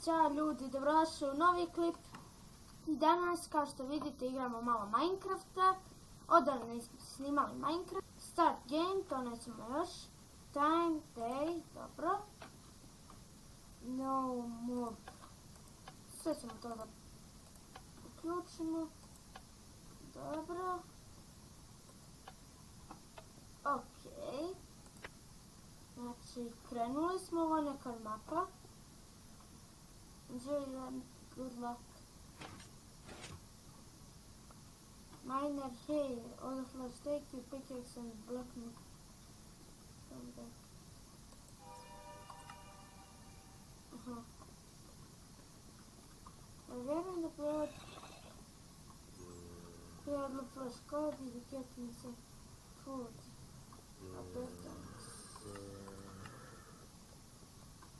Ćao ljudi, dobrodošli u novi klip. I danas, kao što vidite, igramo malo Minecrafta. Odavno nismo snimali Minecraft. Start game, to nećemo još. Time, day, dobro. No more. Sve ćemo to da uključimo. Dobro. Ok. Znači, krenuli smo, ovo je neka mapa. Enjoy them, good luck. Miner, hey, overflow, take your pickaxe and block me from there. We're in the road. Here, look for a squad, you get some food.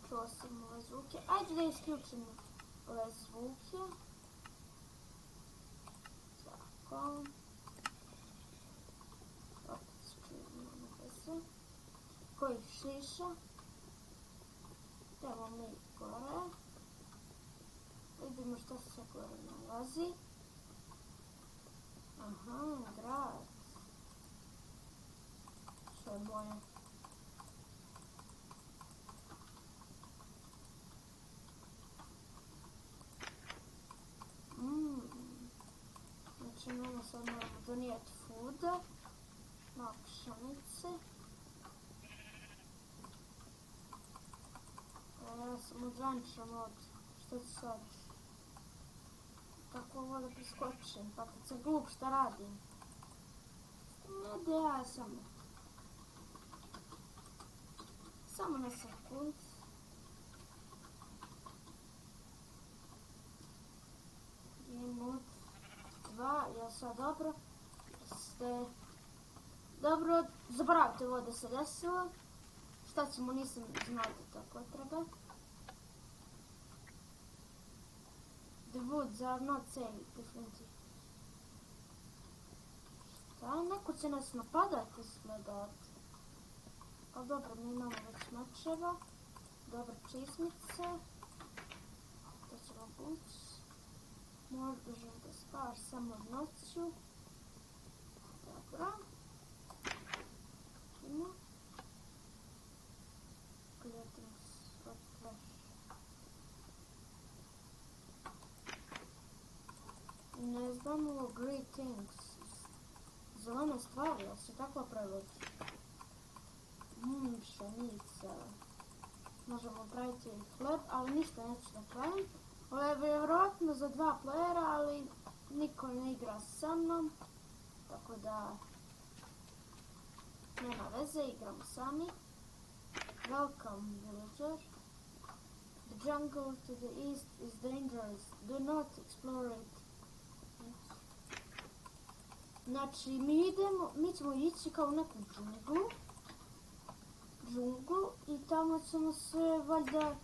Čuo sam ove zvuke. Ajde da isključimo ove zvuke. Tako. Opet čujemo na veze. Koji šiša. Evo mi gore. Vidimo što se gore nalazi. Aha, grad. Što je moje? Znači imamo sad moramo donijeti fooda, malo pšenice. Ja sam u drančnom od, što ti sad? Kako ovo da preskočim, pa kad sam glup šta radim? Ne da ja samo na sekund. Minut, 2, jel sad dobro? Dobro, zaboravite ovo da se desilo. Šta ćemo, nisam znao da tako treba. The woods are not safe, definitely. Šta? Neko će nas napadati izgledat. Ali dobro, mi imamo već mačeva. Dobro, čizmice. To ćemo bući. Možeš da spavaš samo noću. Dobro. Ima. Gledam svoj flash. Ne znam ovo greetings. Zelene stvari, ali se tako prevodi. Pšenica. Možemo praviti hleb, ali ništa neću da pravim. Ovo je vjerojatno za 2 playera, ali niko ne igra sa mnom, tako da nema veze, igramo sami. Welcome, villager. The jungle to the east is dangerous. Do not explore it. Znači, mi ćemo ići kao u neku džunglu i tamo ćemo se, valjda,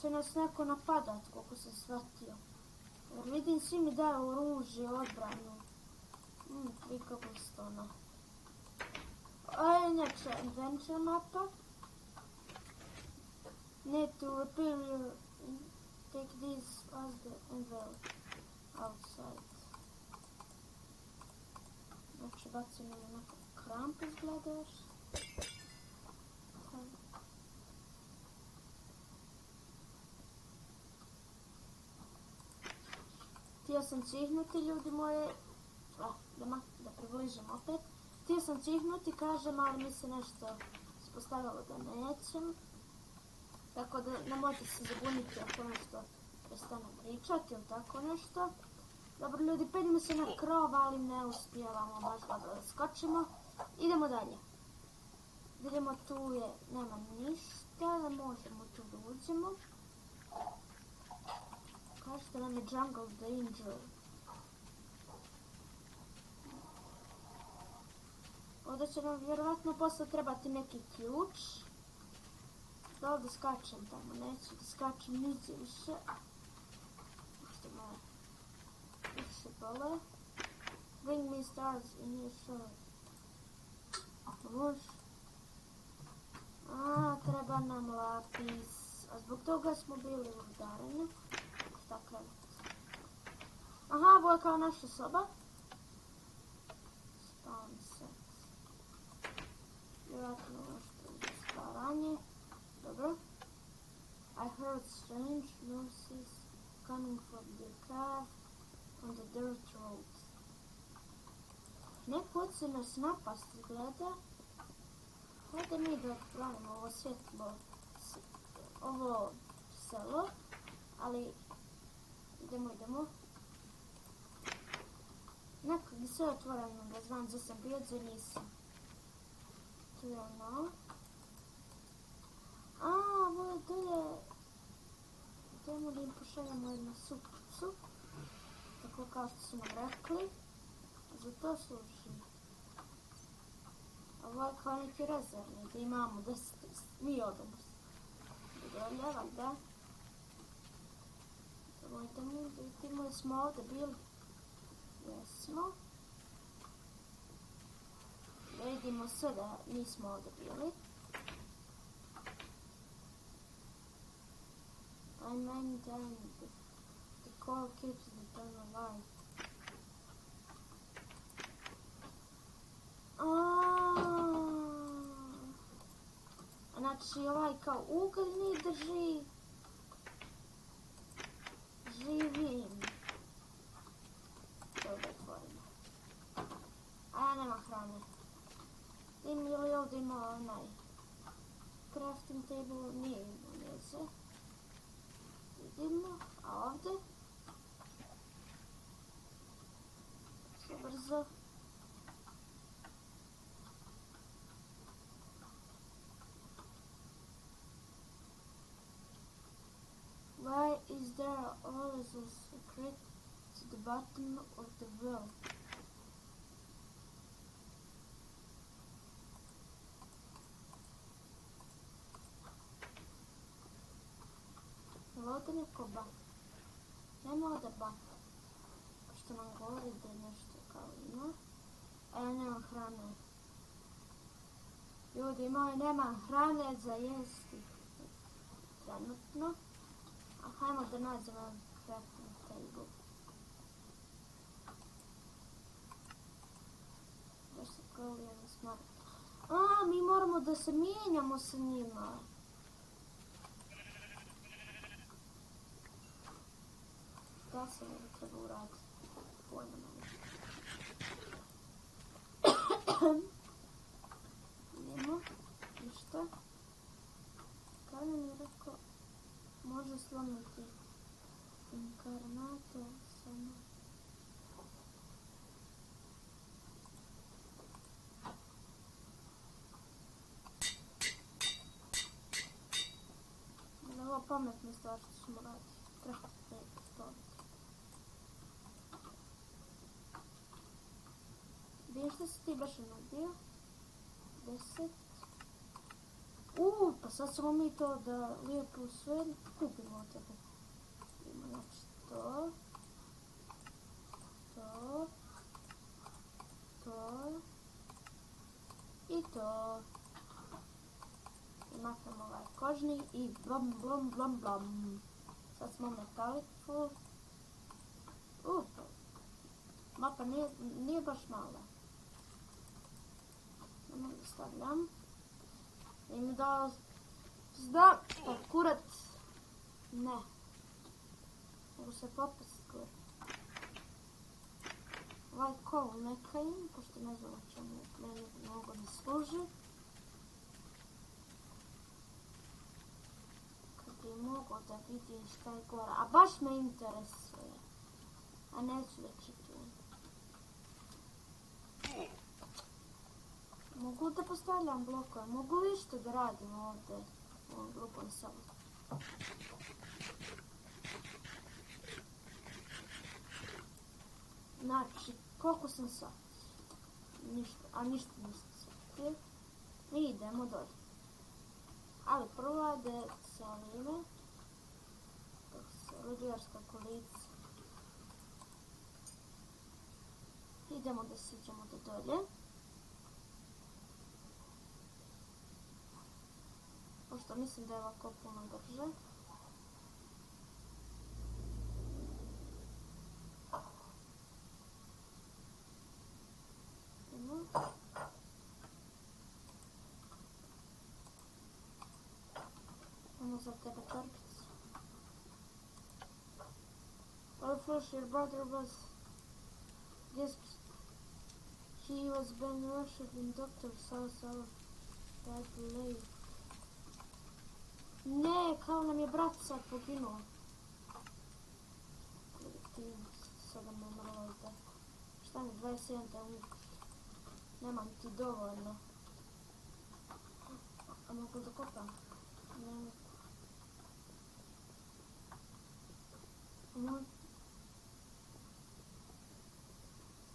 će nas neko napadat, koliko sam shvatio. Jer vidim, svi mi daju oružje, odbranu. 3 cobblestone. Ovo je inače adventure mapa. Need to repair your... Take this as the anvil outside. Znači, bacimo na neku krampu, izgledaš. Htio sam cihnuti, ljudi moje, da približim opet. Htio sam cihnuti, kažem, ali mi se nešto ispostavilo da nećem. Tako da nemojte se zabuniti ako nešto prestane pričati ili tako nešto. Dobro ljudi, penjemo se na krov, ali ne uspijevamo baš da skočimo. Idemo dalje. Vidimo, tu je, nema ništa, da možemo tu da uđemo. Kažete nam je jungle danger. Ovdje će nam vjerovatno posle trebati neki ključ. Da ovdje skačem tamo, neću da skačem niđe više. Što me više bole. Bring me stars in your sword. Može. Treba nam lapis. A zbog toga smo bili u udaranju. Tako je. Aha, ovo je kao naša soba. Spawn set. Vjerojatno nešto za spavanje. Dobro. I heard strange noises coming from the cave on the dirt road. Neko će nas napasti, gleda. Hajde mi da otpravimo ovo svjetlo, ovo selo, ali idemo. Nekog je sve otvoreno, da znam gdje sam bio, gdje nisam. Tu je ono. Ovo je dolje. Idemo da im pošaljamo jednu supcu. Tako kao što su nam rekli. Za to služi. Ovo je kao neki rezervni, gdje imamo 10. Mi odemo. Dolje, valjda. Idemo da vidimo da smo ovdje bili. Jesmo. Da vidimo sve da nismo ovdje bili. I'm lying down. The coral keeps the tongue alive. Znači ovaj kao ugalj drži živim. To da otvorimo. A ja nema hrane. Ili ovdje ima onaj crafting table, nije imao njeze. Vidimo, a ovdje? Sve brzo. Why is there always a secret to the bottom of the well? Ovdje neko ba. Nema ovdje ba. Što nam govori da nešto kao ima. A ja nemam hrane. Ljudi moji, nema hrane za jesti. Trenutno. A hajmo da nađemo crafting table. Da se kolijemo smrt. Mi moramo da se mijenjamo sa njima. Da se ne treba uraditi. Pojma ne. Idemo. Ništa. Kada mi je rekao, može slomiti inkarnator samo. Ovo je pametna stvar što ćemo raditi. Treba stoliti. Gdje što si ti baš nudio? 10. Pa sad ćemo mi to da lijepo sve kupimo od tebe. Ima znači to. I to. I maknemo ovaj kožni i blom. Sad smo metaliku. Mapa nije baš mala. Samo da stavljam. I mi dao zda, kurat. Ne. Mogu se popast kurat. Ovaj kol neka im, pošto ne znam o čemu meni mnogo ne služi. Kad bi mogao da vidim šta je gore, a baš me interesuje. A neću da čitujem. Mogu da postavljam blokove, mogu li što da radim ovdje u ovom grupom selu. Znači, koliko sam sad? Ništa nisam shvatio. I idemo dolje. Ali prvo da celime. Rudijarska kolica. Idemo da siđemo do dolje. što mislim da je ovako puno brže. Ono za tebe trpicu. Well, first your brother was... Yes, he was being worshipped in Dr. South that lake. Ne, kao nam je brat sad poginuo. Ti 7 umrlo i tako. Šta mi 27 te umrlo? Nemam ti dovoljno. A mogu da kopam? Ne.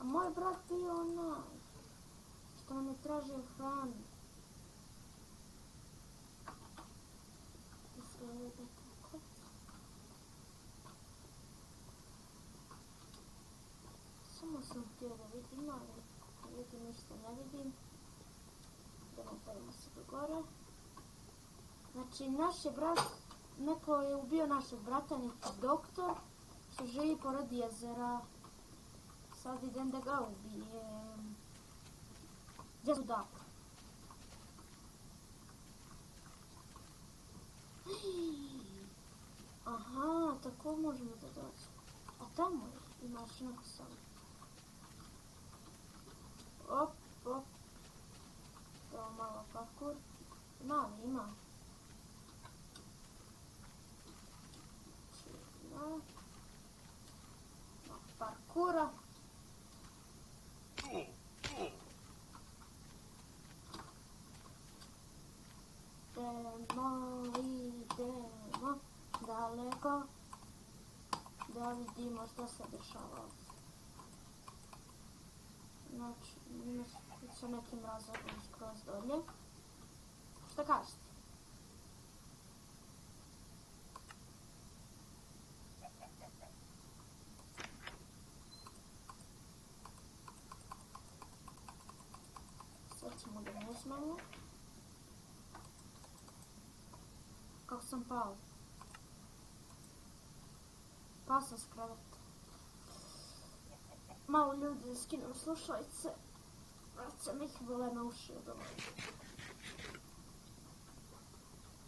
A moj brat bio onaj što nam je tražio hranu. Izgleda tako. Samo sam htio da vidim, ali vidim ništa ne vidim. Idemo se do gore. Znači, naš je brat, neko je ubio našeg brata, neki doktor, što živi pored jezera. Sad idem da ga ubijem. Gdje su dak? Aha, tako možemo da dođemo. A tamo imaš neko sam. Op, op. To malo parkour. Ima. Parkoura. Idemo daleko da vidimo što se dešava. Znači, sa nekim razlogom skroz dolje. Šta kažete? Sad ćemo da ne uzmemo. Kako sam pao? Pao sam s kreveta. Malo ljudi skinu slušalice. Vrat sam ih bole na uši od ovog.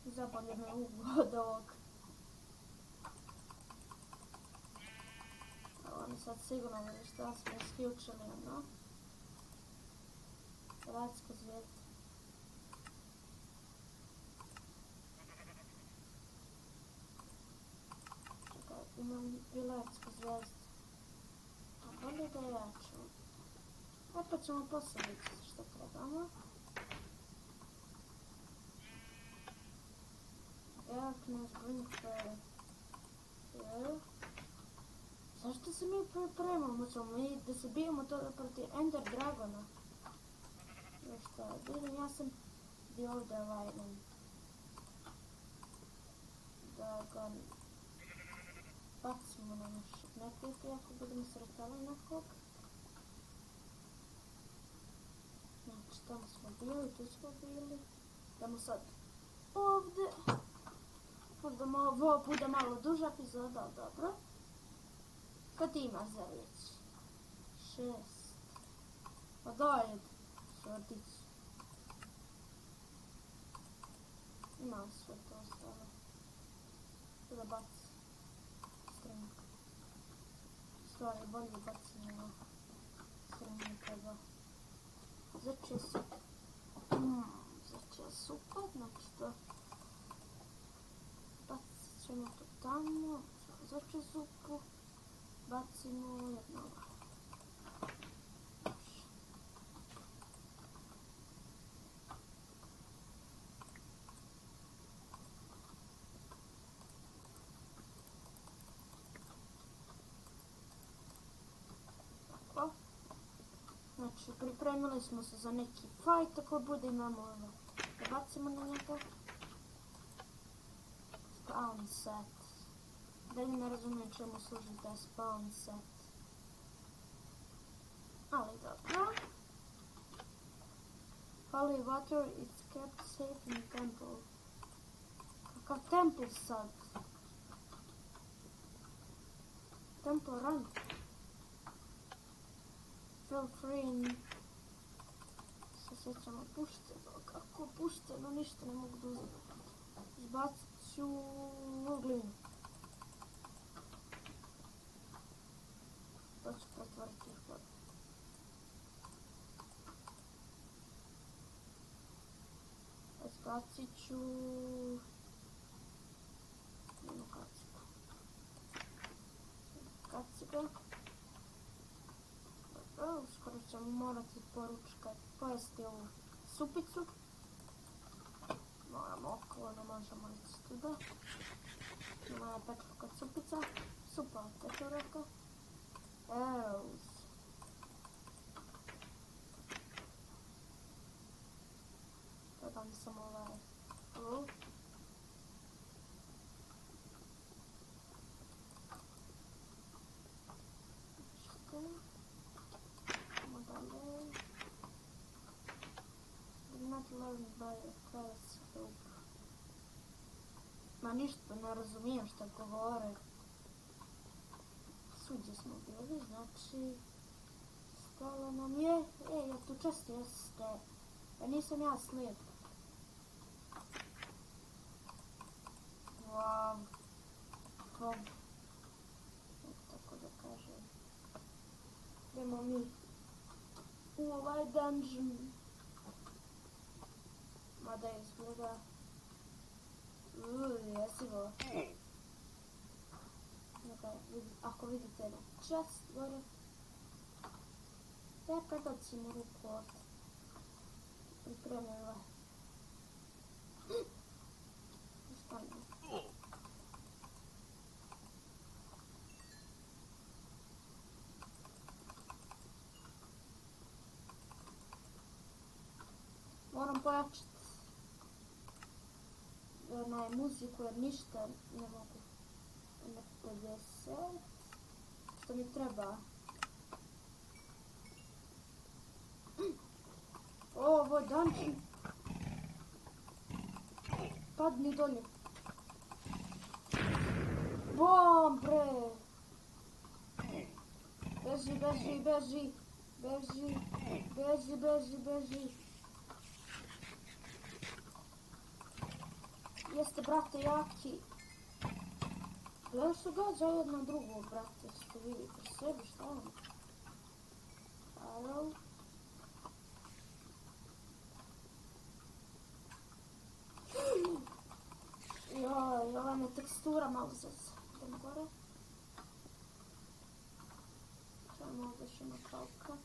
Zabolje me uvo od ovog. Oni sad sigurno vidi šta smo isključili, ono. Radska zvijezda. Čekaj, imam pilatsku zvijezdu. A bolje da jaču. Opet ćemo posaditi što trebamo. Darkness, bring fire. Zašto se mi pripremamo? Ćemo mi da se bijemo protiv Ender Dragona. Još šta, vidim, ja sam bio ovdje vajden. Da ga bacimo na našeg neprijatelja ako budemo sretali nekog. Znači, tamo smo bili, tu smo bili. Idemo sad ovdje. Možda ovo bude malo duža epizoda, ali dobro. Kad ti imaš za riječ? 6. Pa daj, šortić. Imam sve to ostalo. Da baci. String. Stvari, bolje baci nego string treba. Zrče super, znači to. Bacit ćemo to tamo. Zrče zupu. Bacimo jednog. Tako. Znači, pripremili smo se za neki fight, ako bude imamo ovo. Da bacimo na njega. Spawn set. Dalje ne razumijem čemu služi taj spawn set. Ali dobro. Holy water is kept safe in the temple. Kakav temple sad? Temple run. Feel free. Se sjećamo pušteno. Kako pušteno? Ništa ne mogu da uzeti. Izbacit ću glinu. To ću pretvoriti u vodu. Izbacit ću jednu kacigu. Uskoro ćemo morati pojesti ovu supicu. Moramo okolo, ne možemo ići tuda. Moja pečurka supica. Supa pečurka. Arrows. Dodam samo ovaj glue. Idemo dalje. Did not learn by a class group. Ma ništa ne razumijem šta govore. Svuđe smo bili, znači stalo nam je, ja tu često jeste, nisam ja slijep. Wow, tako da kažem. Idemo mi u ovaj dungeon. Mada izgleda jesivo. Ako vidite na chest gore, ja prebacim u ruku ovdje. Pripremila. Stavljam. Moram pojačati muziku jer ništa ne mogu. Na 50, što mi treba. Ovo je dungeon. Padni dolje. Bom, bre. Beži, beži, beži. Beži, beži, beži, beži. Jeste, brate, jaki. Gledaj što dođe jedno drugo, brate, što vidite sebi, šta ono? Arrow. Joj, ova me tekstura malo zez. Idem gore. Čemo ovdje još ima palka.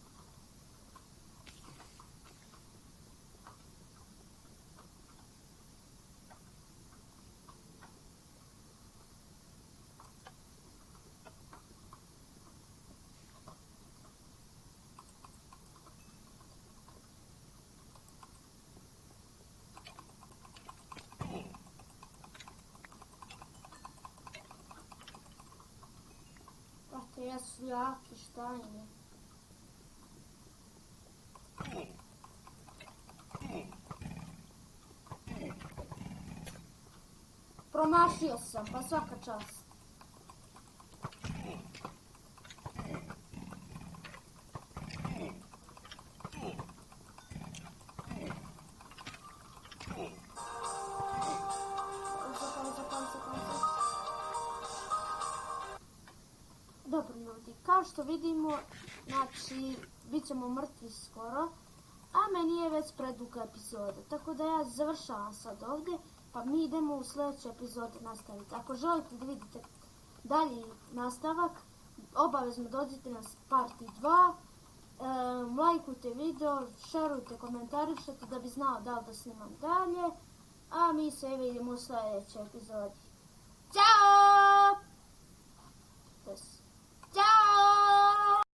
Jesu jaki, šta im je? Promašio sam, pa svaka čast. Dobro ljudi, kao što vidimo, znači, bit ćemo mrtvi skoro, a meni je već preduga epizoda, tako da ja završavam sad ovdje, pa mi idemo u sljedećoj epizodi nastaviti. Ako želite da vidite dalji nastavak, obavezno dođite na Party 2, lajkujte video, šerujte, komentarišite da bi znao da li da snimam dalje, a mi se vidimo u sljedećoj epizodi. Ćao!